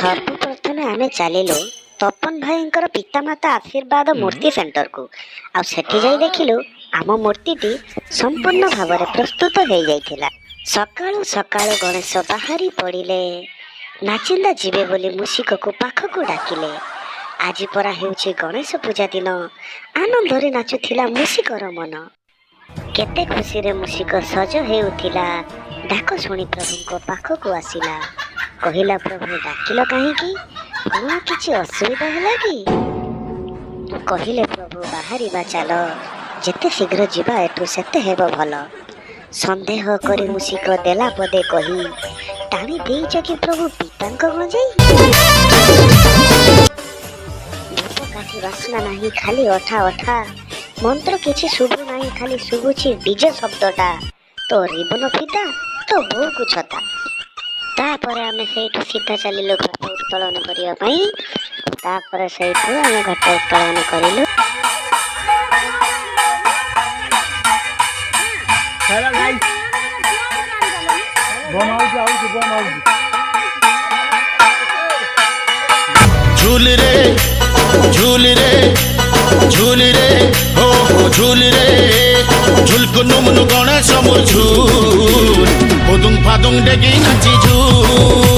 ସର୍ବପ୍ରଥମେ ଆମେ ଚାଲିଲୁ ତପନ ଭାଇଙ୍କର ପିତାମାତା ଆଶୀର୍ବାଦ ମୂର୍ତ୍ତି ସେଣ୍ଟରକୁ। ଆଉ ସେଠି ଯାଇ ଦେଖିଲୁ ଆମ ମୂର୍ତ୍ତିଟି ସମ୍ପୂର୍ଣ୍ଣ ଭାବରେ ପ୍ରସ୍ତୁତ ହେଇଯାଇଥିଲା। ସକାଳୁ ସକାଳୁ ଗଣେଶ ବାହାରି ପଡ଼ିଲେ। ନାଚିନ୍ଦା ଯିବେ ବୋଲି ମୂଷିକକୁ ପାଖକୁ ଡାକିଲେ। ଆଜି ପରା ହେଉଛି ଗଣେଶ ପୂଜା ଦିନ। ଆନନ୍ଦରେ ନାଚୁଥିଲା ମୂଷିକର ମନ। କେତେ ଖୁସିରେ ମୂଷିକ ସଜ ହେଉଥିଲା। ଡାକ ଶୁଣି ପ୍ରଭୁଙ୍କ ପାଖକୁ ଆସିଲା। କହିଲା, ପ୍ରଭୁ ଡାକିଲ କାହିଁକି? କ'ଣ କିଛି ଅସୁବିଧା ହେଲା କି? କହିଲେ, ପ୍ରଭୁ ବାହାରିବା ଚାଲ, ଯେତେ ଶୀଘ୍ର ଯିବା ଏଠୁ ସେତେ ହେବ ଭଲ। ସନ୍ଦେହ କରି ମୂଷିକ ଦେଲା ପଦେ କହି ଟାଣି ଦେଇଛ କି ପ୍ରଭୁ ପିତାଙ୍କ ଗଞ୍ଜେଇ? ଧୂପକାଠି ବାସ୍ନା ନାହିଁ, ଖାଲି ଅଠା ଅଠା। ମନ୍ତ୍ର କିଛି ଶୁଭୁ ନାହିଁ, ଖାଲି ଶୁଭୁଛି ଡିଜେ ଶବ୍ଦଟା। ତୋ ରିବନ ଫିତା, ତୋ ବୋଉକୁ ଛତା। ତାପରେ ଆମେ ସେଇଠୁ ସିଧା ଚାଲିଲୁ ଘଟ ଉତ୍ତୋଳନ କରିବା ପାଇଁ। ତାପରେ ସେଇଠୁ ଆମେ ଘଟ ଉତ୍ତୋଳନ କରିଲୁ। झूल रे झूल रे झूल रे हो झूल रे झूल कुनु मुनु गणेश मोर झूल फदुंग फदुंग डेगी नाची झूल।